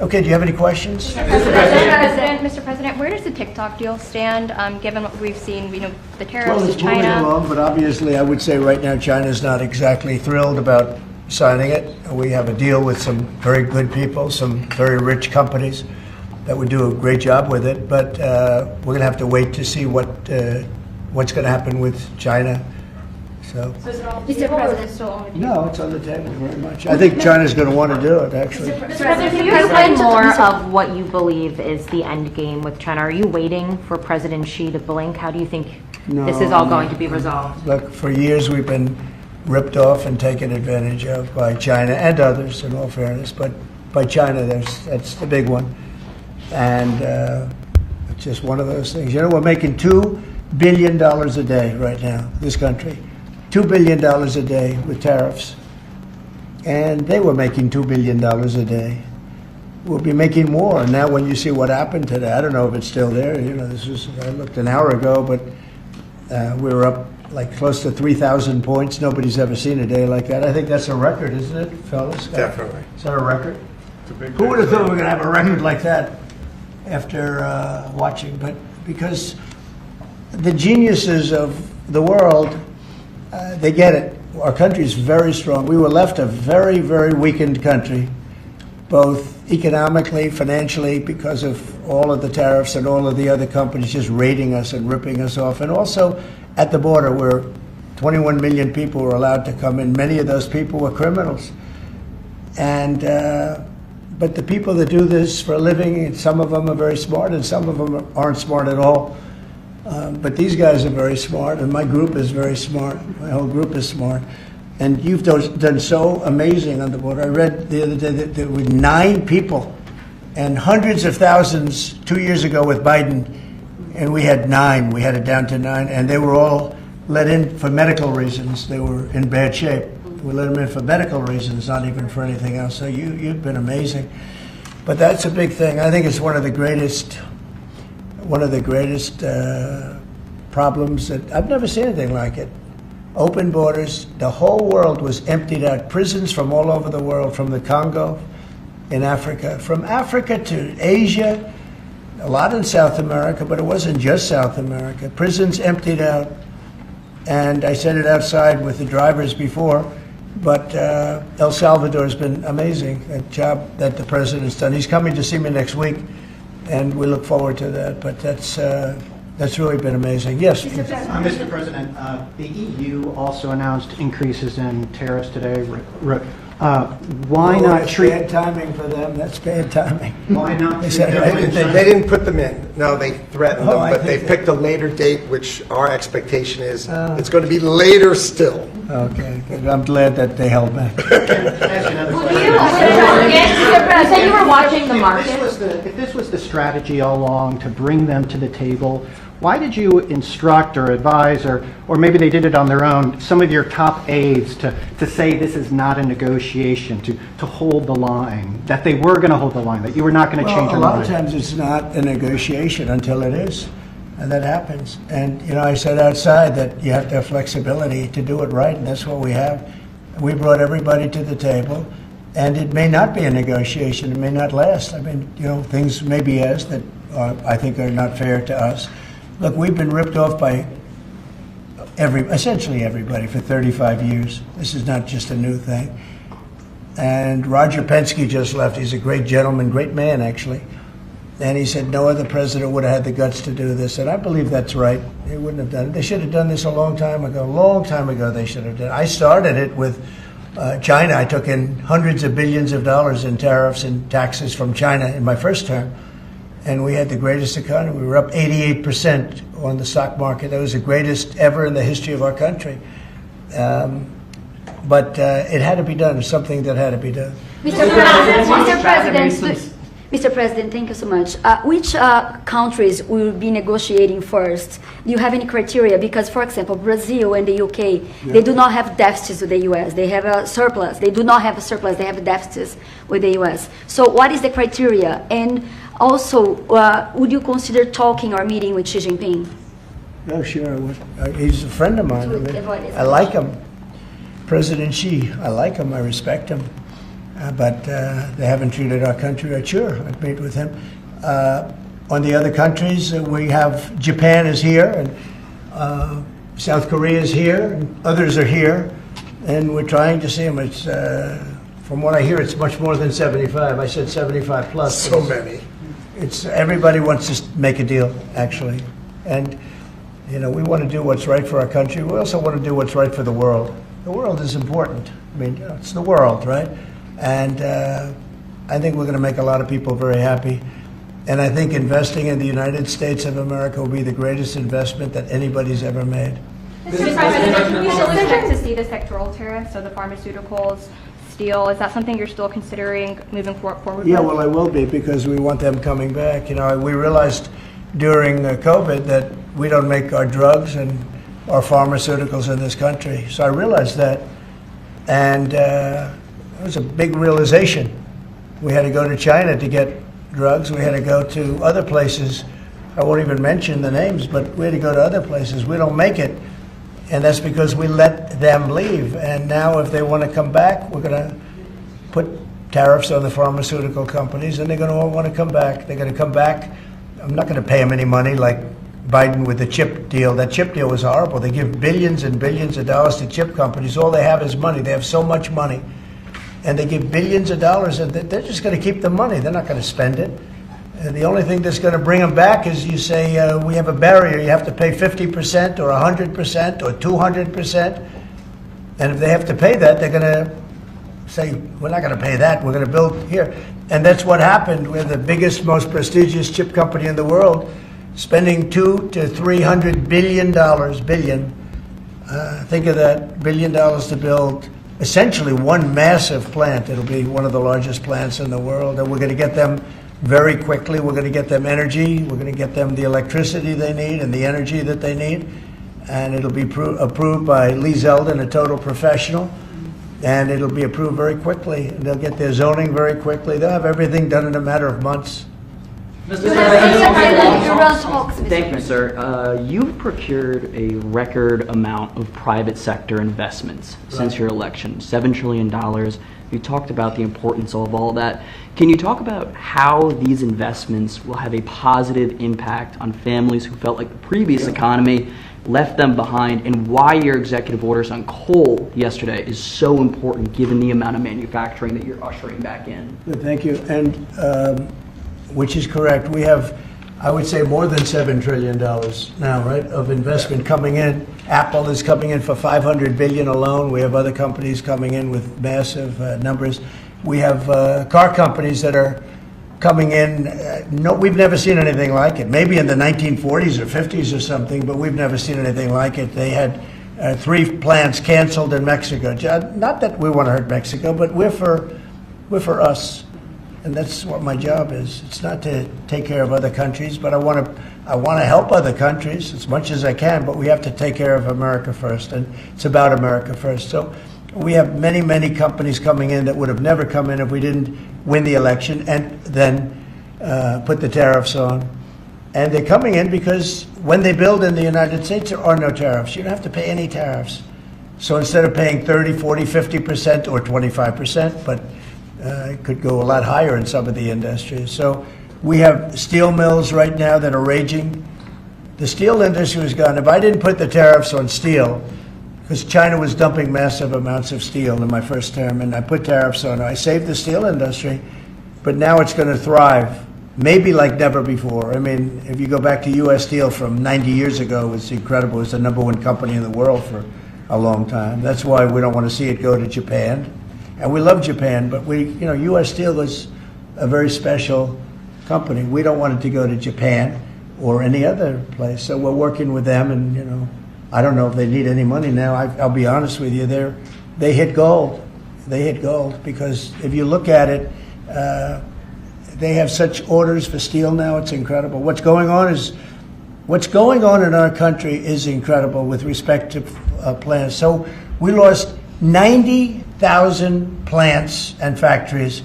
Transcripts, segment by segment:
Okay, do you have any questions? Mr. President, where does the TikTok deal stand, given what we've seen, the tariffs Well, in it's moving China? along, but obviously I would say right now China's not exactly thrilled about signing it. We have a deal with some very good people, some very rich companies that would do a great job with it, but we're going to have to wait to see what's going to happen with China. So Mr. President, still on the table? no, it's on the table very much. I think China's going to want to do it, actually. Mr. President, Can you explain more of what you believe is the end game with China? Are you waiting for President Xi to blink? How do you think this is all going to be resolved? Look, for years we've been ripped off and taken advantage of by China and others, in all fairness, but by China, that's the big one. And it's just one of those things. You know, we're making $2 billion a day right now, this country. $2 billion a day with tariffs. And they were making $2 billion a day. We'll be making more. Now when you see what happened today, I don't know if it's still there. You know, I looked an hour ago, but we were up like close to 3,000 points. Nobody's ever seen a day like that. I think that's a record, isn't it, fellas? Definitely. Is that a record? It's a big Who would have thought we were going to have a record like that after watching? But because the geniuses of the world, they get it. Our country is very strong. We were left a very, very weakened country, both economically, financially, because of all of the tariffs and all of the other companies just raiding us and ripping us off. And also at the border, where 21 million people were allowed to come in. Many of those people were criminals. And but the people that do this for a living, some of them are very smart and some of them aren't smart at all. But these guys are very smart, and my group is very smart. My whole group is smart. And you've done so amazing on the border. I read the other day that there were 9 people and hundreds of thousands 2 years ago with Biden, and we had 9. We had it down to 9, and they were all let in for medical reasons. They were in bad shape. We let them in for medical reasons, not even for anything else. So you've been amazing. But that's a big thing. I think it's one of the greatest problems that I've never seen anything like it. Open borders, the whole world was emptied out. Prisons from all over the world, from the Congo in Africa, from Africa to Asia, a lot in South America, but it wasn't just South America. Prisons emptied out, and I said it outside with the drivers before, but El Salvador has been amazing, that job that the president's done. He's coming to see me next week, and we look forward to that, but that's really been amazing. Yes? Mr. President, the EU also announced increases in tariffs today. Why not That's treat... bad timing for them. That's bad timing. Why not They treat said- them- They didn't put them in. No, they threatened Oh, them, I but they think picked a later date, which our expectation is it's going to be later still. Okay, good. I'm glad that they held back. Can I ask you another question? You said you were watching the If market. this was the strategy all along to bring them to the table, why did you instruct or advise, or maybe they did it on their own, some of your top aides to say this is not a negotiation, to hold the line, that they were going to hold the line, that you were not going to change Well, your a lot of mind? times it's not a negotiation until it is, and that happens. And, you know, I said outside that you have to have flexibility to do it right, and that's what we have. We brought everybody to the table, and it may not be a negotiation. It may not last. I mean, you know, things may be asked that I think are not fair to us. Look, we've been ripped off by essentially everybody for 35 years. This is not just a new thing. And Roger Penske just left. He's a great gentleman, great man, actually. And he said no other president would have had the guts to do this. And I believe that's right. They wouldn't have done it. They should have done this a long time ago. Long time ago they should have done it. I started it with China. I took in hundreds of billions of dollars in tariffs and taxes from China in my first term. And we had the greatest economy. We were up 88% on the stock market. That was the greatest ever in the history of our country. But it had to be done. It's something that had to be done. Mr. President, thank you so much. Which countries will be negotiating first? Do you have any criteria? Because, for example, Brazil and the UK, they do not have deficits with the US. They have a surplus. They do not have a surplus. They have deficits with the US. So what is the criteria? And also, would you consider talking or meeting with Xi Jinping? Oh, sure. He's a friend of mine. I like him. President Xi, I like him. I respect him. but they haven't treated our country right. Sure, I'd meet with him. On the other countries, we have Japan is here, and South Korea is here, and others are here, and we're trying to see them. It's from what I hear, it's much more than 75. I said 75 plus. So many. It's everybody wants to make a deal, actually, and we want to do what's right for our country. We also want to do what's right for the world. The world is important. I mean, it's the world, right? And I think we're going to make a lot of people very happy. And I think investing in the United States of America will be the greatest investment that anybody's ever made. Mr. President, can we still expect to see the sectoral tariffs, so the pharmaceuticals, steel? Is that something you're still considering moving forward Yeah, with? well, I will be, because we want them coming back. We realized during COVID that we don't make our drugs and our pharmaceuticals in this country. So I realized that, and it was a big realization. We had to go to China to get drugs. We had to go to other places. I won't even mention the names, but we had to go to other places. We don't make it, and that's because we let them leave. And now if they want to come back, we're going to put tariffs on the pharmaceutical companies, and they're going to all want to come back. They're going to come back. I'm not going to pay them any money like Biden with the chip deal. That chip deal was horrible. They give billions and billions of dollars to chip companies. All they have is money. They have so much money. And they give billions of dollars, and they're just going to keep the money. They're not going to spend it. The only thing that's going to bring them back is you say, we have a barrier. You have to pay 50% or 100% or 200%. And if they have to pay that, they're going to say, we're not going to pay that. We're going to build here. And that's what happened. We're the biggest, most prestigious chip company in the world, spending $200 to $300 billion. Think of that, $1 billion to build essentially one massive plant. It'll be one of the largest plants in the world, and we're going to get them very quickly. We're going to get them energy. We're going to get them the electricity they need and the energy that they need, and it'll be approved by Lee Zeldin, a total professional, and it'll be approved very quickly. They'll get their zoning very quickly. They'll have everything done in a matter of months. Thank you, sir. You've procured a record amount of private sector investments since your election, $7 trillion. You talked about the importance of all that. Can you talk about how these investments will have a positive impact on families who felt like the previous economy left them behind, and why your executive orders on coal yesterday is so important given the amount of manufacturing that you're ushering back in? Good, thank you. And which is correct. We have, I would say, more than $7 trillion now, right, of investment coming in. Apple is coming in for $500 billion alone. We have other companies coming in with massive numbers. We have car companies that are coming in. No, we've never seen anything like it. Maybe in the 1940s or 50s or something, but we've never seen anything like it. They had 3 plants canceled in Mexico. Not that we want to hurt Mexico, but we're for us. And that's what my job is. It's not to take care of other countries, but I want to help other countries as much as I can, but we have to take care of America first, and it's about America first. So we have many, many companies coming in that would have never come in if we didn't win the election and then put the tariffs on. And they're coming in because when they build in the United States, there are no tariffs. You don't have to pay any tariffs. So instead of paying 30, 40, 50% or 25%, but it could go a lot higher in some of the industries. So we have steel mills right now that are raging. The steel industry was gone. If I didn't put the tariffs on steel, because China was dumping massive amounts of steel in my first term, and I put tariffs on it, I saved the steel industry, but now it's going to thrive, maybe like never before. I mean, if you go back to U.S. Steel from 90 years ago, it's incredible. It was the #1 company in the world for a long time. That's why we don't want to see it go to Japan. And we love Japan, but U.S. Steel was a very special company. We don't want it to go to Japan or any other place. So we're working with them, and I don't know if they need any money now. I'll be honest with you, they hit gold. They hit gold because if you look at it, they have such orders for steel now. It's incredible. What's going on in our country is incredible with respect to plants. So we lost 90,000 plants and factories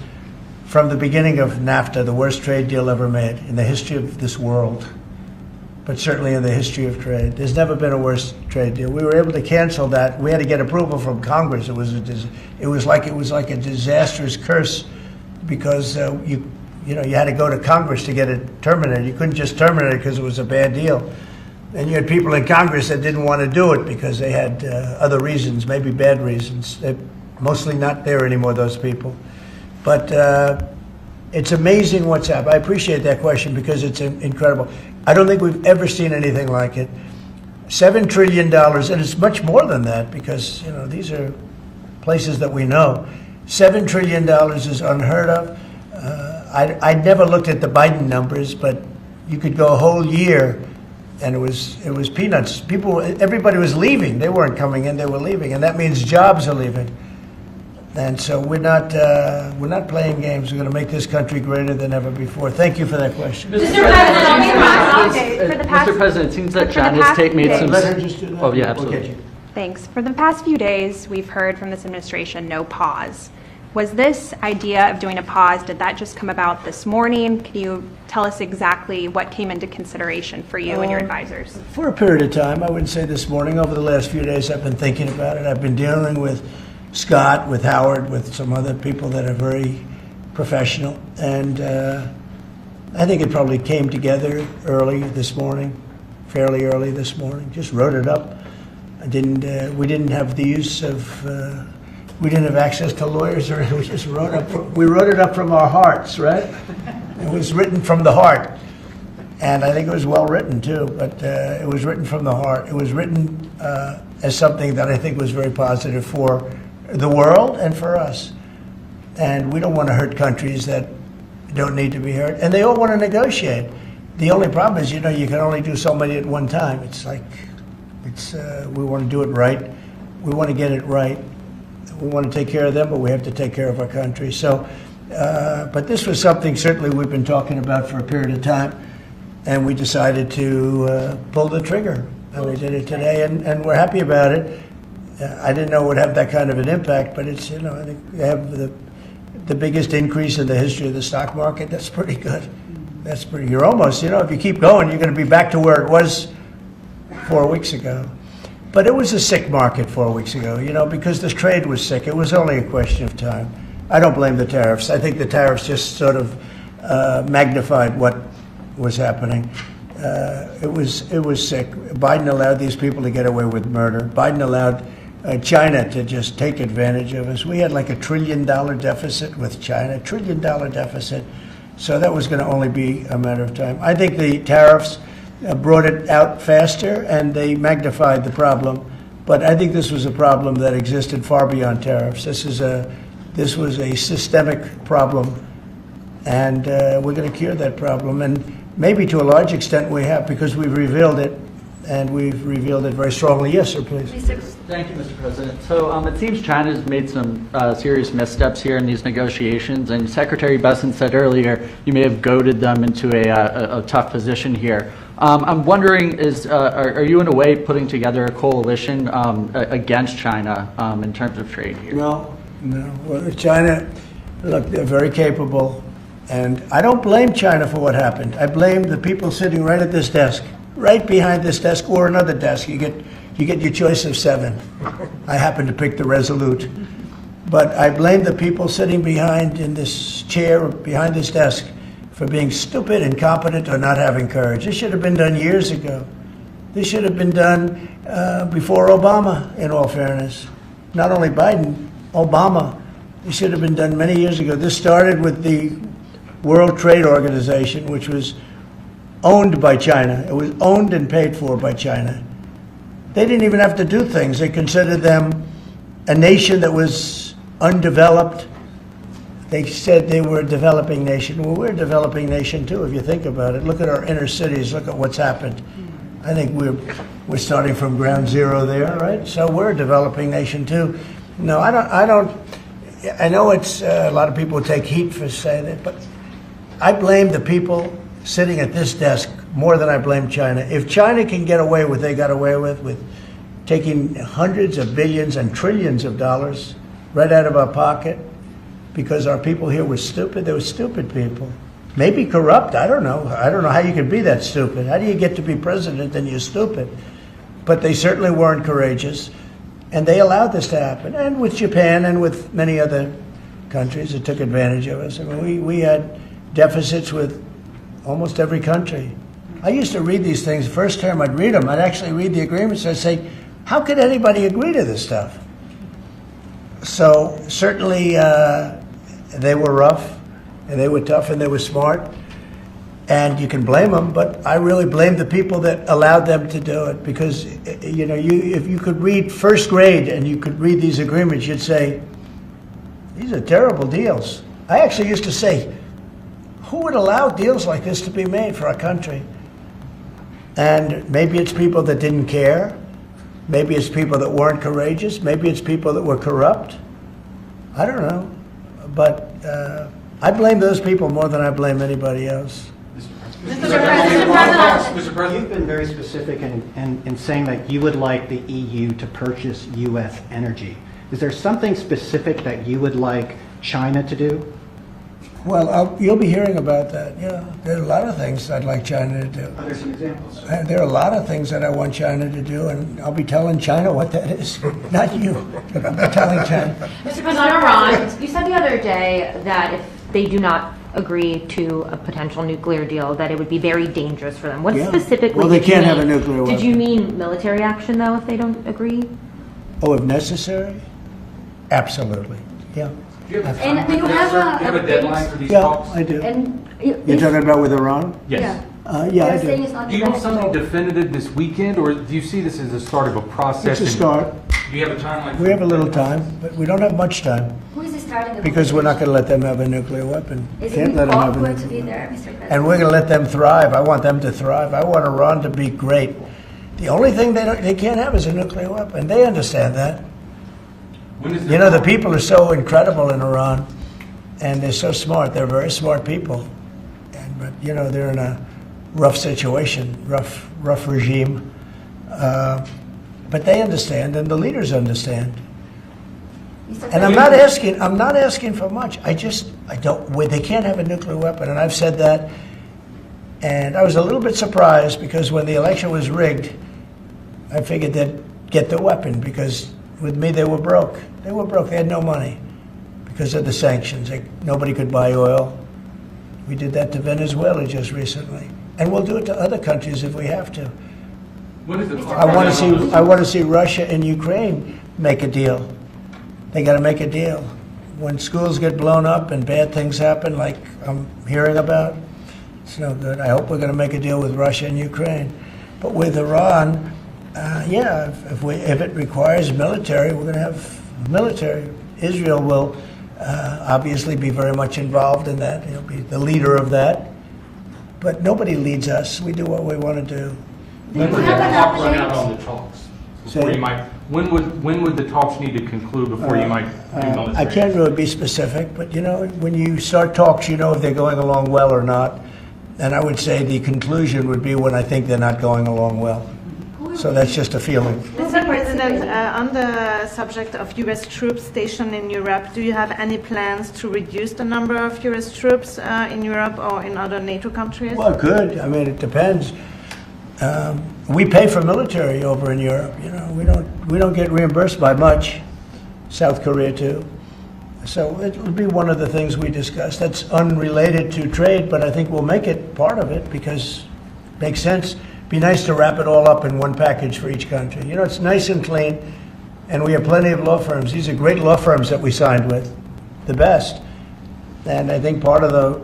from the beginning of NAFTA, the worst trade deal ever made in the history of this world. but certainly in the history of trade. There's never been a worse trade deal. We were able to cancel that. We had to get approval from Congress. It was like a disastrous curse because you had to go to Congress to get it terminated. You couldn't just terminate it because it was a bad deal. And you had people in Congress that didn't want to do it because they had other reasons, maybe bad reasons. They're mostly not there anymore, those people. But it's amazing what's happened. I appreciate that question because it's incredible. I don't think we've ever seen anything like it. $7 trillion, and it's much more than that because, these are places that we know. $7 trillion is unheard of. I never looked at the Biden numbers, but you could go a whole year and it was peanuts. Everybody was leaving. They weren't coming in, they were leaving, and that means jobs are leaving. And so we're not playing games. We're going to make this country greater than ever before. Thank you for that question. Mr. President, it seems that China's made some... Let her just do that. Oh, yeah, We'll get absolutely. you. Thanks. For the past few days, we've heard from this administration no pause. Was this idea of doing a pause, did that just come about this morning? Can you tell us exactly what came into consideration for you and your advisors? For a period of time, I wouldn't say this morning. Over the last few days, I've been thinking about it. I've been dealing with Scott, with Howard, with some other people that are very professional. And I think it probably came together early this morning, fairly early this morning. Just wrote it up. We didn't have the use of... we didn't have access to lawyers or anything. We just wrote it up from our hearts, right? It was written from the heart. And I think it was well written too, but it was written from the heart. It was written as something that I think was very positive for the world and for us. And we don't want to hurt countries that don't need to be hurt. And they all want to negotiate. The only problem is, you can only do so many at one time. We want to do it right. We want to get it right. We want to take care of them, but we have to take care of our country. So, but this was something certainly we've been talking about for a period of time, and we decided to pull the trigger. And we did it today, and we're happy about it. I didn't know it would have that kind of an impact, but it's, I think they have the biggest increase in the history of the stock market. That's pretty good. You're almost, if you keep going, you're going to be back to where it was 4 weeks ago. But it was a sick market 4 weeks ago, because the trade was sick. It was only a question of time. I don't blame the tariffs. I think the tariffs just sort of magnified what was happening. It was sick. Biden allowed these people to get away with murder. Biden allowed China to just take advantage of us. We had like $1 trillion deficit with China, $1 trillion deficit. So that was going to only be a matter of time. I think the tariffs brought it out faster and they magnified the problem. But I think this was a problem that existed far beyond tariffs. This was a systemic problem, and we're going to cure that problem. And maybe to a large extent we have, because we've revealed it, and we've revealed it very strongly. Yes, sir, please. Thank you, Mr. President. So it seems China's made some serious missteps here in these negotiations, and Secretary Bessent said earlier you may have goaded them into a tough position here. I'm wondering, are you in a way putting together a coalition against China in terms of trade here? No. Well, China, look, they're very capable, and I don't blame China for what happened. I blame the people sitting right at this desk, right behind this desk, or another desk. You get your choice of 7. I happen to pick the Resolute. But I blame the people sitting behind in this chair, behind this desk, for being stupid, incompetent, or not having courage. This should have been done years ago. This should have been done before Obama, in all fairness. Not only Biden, Obama. This should have been done many years ago. This started with the World Trade Organization, which was owned by China. It was owned and paid for by China. They didn't even have to do things. They considered them a nation that was undeveloped. They said they were a developing nation. Well, we're a developing nation too, if you think about it. Look at our inner cities. Look at what's happened. I think we're starting from ground zero there, right? So we're a developing nation too. No, I don't. I know it's a lot of people take heat for saying that, but I blame the people sitting at this desk more than I blame China. If China can get away with what they got away with taking hundreds of billions and trillions of dollars right out of our pocket, because our people here were stupid. They were stupid people. maybe corrupt. I don't know. I don't know how you could be that stupid. How do you get to be president and you're stupid? But they certainly weren't courageous, and they allowed this to happen. And with Japan and with many other countries that took advantage of us. I mean, we had deficits with almost every country. I used to read these things. The first term I'd read them. I'd actually read the agreements. I'd say, how could anybody agree to this stuff? So certainly they were rough, and they were tough, and they were smart. And you can blame them, but I really blame the people that allowed them to do it, because if you could read first grade and you could read these agreements, you'd say, these are terrible deals. I actually used to say, who would allow deals like this to be made for our country? And maybe it's people that didn't care. Maybe it's people that weren't courageous. Maybe it's people that were corrupt. I don't know. But I blame those people more than I blame anybody else. Mr. President, you've been very specific in saying that you would like the EU to purchase U.S. energy. Is there something specific that you would like China to do? Well, you'll be hearing about that. Yeah, there are a lot of things I'd like China to do. Are there some examples? There are a lot of things that I want China to do, and I'll be telling China what that is. Not you, but I'll be telling China. Mr. President, on Iran, you said the other day that if they do not agree to a potential nuclear deal, that it would be very dangerous for them. What specifically Well, they did you can't mean? have a nuclear weapon. Did you mean military action, though, if they don't agree? Oh, if necessary? Absolutely, yeah. And do you have a deadline for these Yeah, talks? I do. And You're talking about with Iran? Yes. Yeah, I You're saying do. it's not Do you want debatable. something definitive this weekend, or do you see this as the start of a process? It's a start. Do you have a timeline? We have a little time, but we don't have much time, Who is starting the because we're not going to let them have a nuclear weapon. Is Can't it let them have a awkward to nuclear be weapon. there, Mr. President? And we're going to let them thrive. I want them to thrive. I want Iran to be great. The only thing they can't have is a nuclear weapon. They understand that. When is You know, the people are so incredible in Iran, and they're so smart. They're very smart people. But, they're in a rough situation, rough regime. But they understand, and the leaders understand. Mr. And I'm not asking for much. I don't, they can't have a nuclear weapon, and I've said that. And I was a little bit surprised, because when the election was rigged, I figured they'd get the weapon, because with me they were broke. They were broke. They had no money because of the sanctions. Nobody could buy oil. We did that to Venezuela just recently, and we'll do it to other countries if we have to. When is the I want to see Russia and Ukraine make a deal. They got to make a deal. When schools get blown up and bad things happen, like I'm hearing about, it's no good. I hope we're going to make a deal with Russia and Ukraine. But with Iran, if it requires military, we're going to have military. Israel will obviously be very much involved in that. He'll be the leader of that. But nobody leads us. We do what we want to do. When would the clock run out on the talks? Before Say- you might, when would the talks need to conclude before you might do military? I can't really be specific, but when you start talks, you know if they're going along well or not. And I would say the conclusion would be when I think they're not going along well. So that's just a feeling. Mr. President, on the subject of U.S. troops stationed in Europe, do you have any plans to reduce the number of U.S. troops in Europe or in other NATO countries? Well, good. I mean, it depends. We pay for military over in Europe. We don't get reimbursed by much. South Korea too. So it'll be one of the things we discuss. That's unrelated to trade, but I think we'll make it part of it because it makes sense. Be nice to wrap it all up in one package for each country. It's nice and clean, and we have plenty of law firms. These are great law firms that we signed with, the best. And I think part of the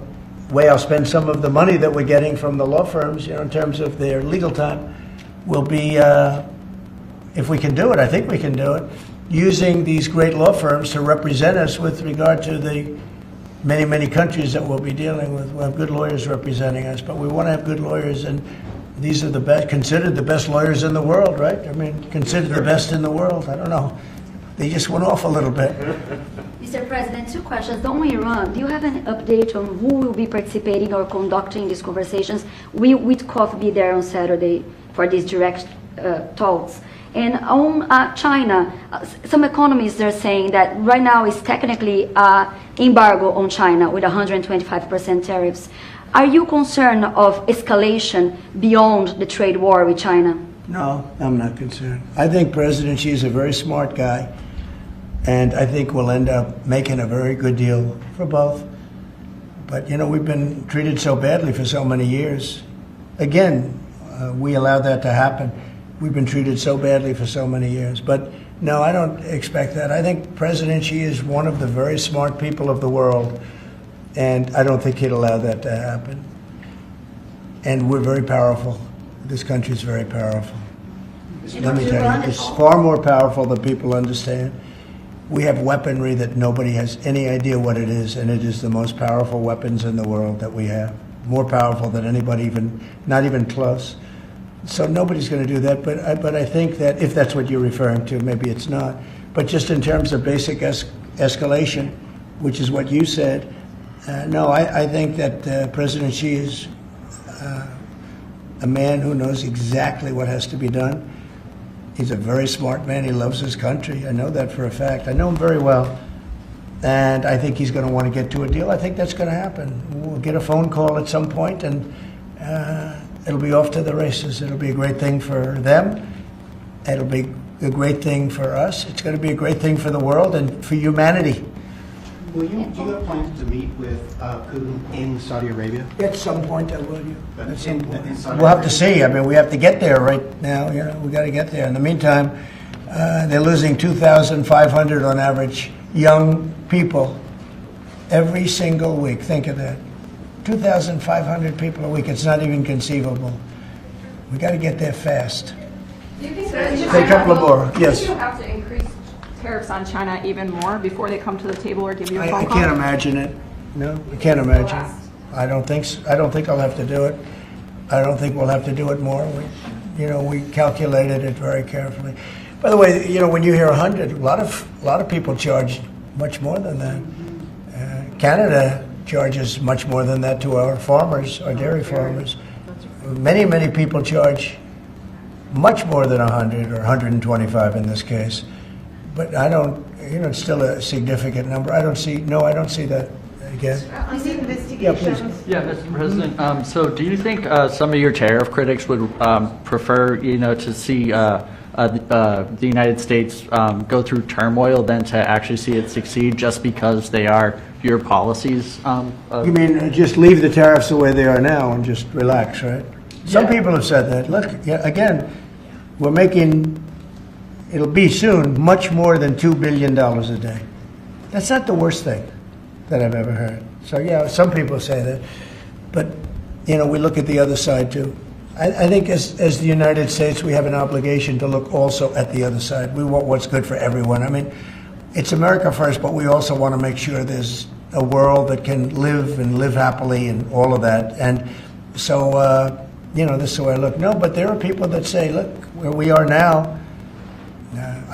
way I'll spend some of the money that we're getting from the law firms, in terms of their legal time, will be, if we can do it, I think we can do it, using these great law firms to represent us with regard to the many, many countries that we'll be dealing with. We'll have good lawyers representing us, but we want to have good lawyers, and these are the best, considered the best lawyers in the world, right? I mean, considered the best in the world. I don't know. They just went off a little bit. Mr. President, two questions. On Iran, do you have an update on who will be participating or conducting these conversations? Will Witkoff be there on Saturday for these direct talks? And on China, some economists are saying that right now is technically embargo on China with 125% tariffs. Are you concerned of escalation beyond the trade war with China? No, I'm not concerned. I think President Xi is a very smart guy, and I think we'll end up making a very good deal for both. But, you know, we've been treated so badly for so many years. Again, we allowed that to happen. We've been treated so badly for so many years. But, no, I don't expect that. I think President Xi is one of the very smart people of the world, and I don't think he'd allow that to happen. And we're very powerful. This country is very powerful. Let me tell you, it's far more powerful than people understand. We have weaponry that nobody has any idea what it is, and it is the most powerful weapons in the world that we have. More powerful than anybody, not even close. So nobody's going to do that, but I think that if that's what you're referring to, maybe it's not. But just in terms of basic escalation, which is what you said, no, I think that President Xi is a man who knows exactly what has to be done. He's a very smart man. He loves his country. I know that for a fact. I know him very well. And I think he's going to want to get to a deal. I think that's going to happen. We'll get a phone call at some point, and it'll be off to the races. It'll be a great thing for them. It'll be a great thing for us. It's going to be a great thing for the world and for humanity. Do you have plans to meet with Putin in Saudi Arabia? At some point, I will. At some point. In Saudi We'll have to Arabia? see. I mean, we have to get there right now. You know, we got to get there. In the meantime, they're losing 2,500 on average young people every single week. Think of that. 2,500 people a week. It's not even conceivable. We got to get there fast. Do you think Take a couple of more. Yes. you have to increase tariffs on China even more before they come to the table or give you a I phone call? can't imagine it. No, I can't imagine. I don't think I'll have to do it. I don't think we'll have to do it more. We calculated it very carefully. By the way, you know, when you hear 100, a lot of people charge much more than that. Canada charges much more than that to our farmers, our dairy farmers. Many people charge much more than 100 or 125 in this case. But I don't, you know, it's still a significant number. I don't see that again. On the Yeah, investigations. please. Yeah, Mr. President. So, do you think some of your tariff critics would prefer, you know, to see the United States go through turmoil than to actually see it succeed, just because they are your policies? You mean just leave the tariffs the way they are now and just relax, right? Some people have said that. Look, again, we're making. It'll be soon much more than $2 billion a day. That's not the worst thing that I've ever heard. So yeah, some people say that, but you know, we look at the other side too. I think as the United States, we have an obligation to look also at the other side. We want what's good for everyone. I mean, it's America first, but we also want to make sure there's a world that can live and live happily and all of that. And so, you know, this is the way I look. No, but there are people that say, look, where we are now,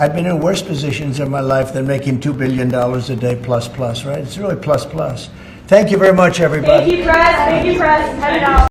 I've been in worse positions in my life than making $2 billion a day plus, right? It's really plus. Thank you very much, everybody. Thank you, Press. Thank you, Press. Head it out.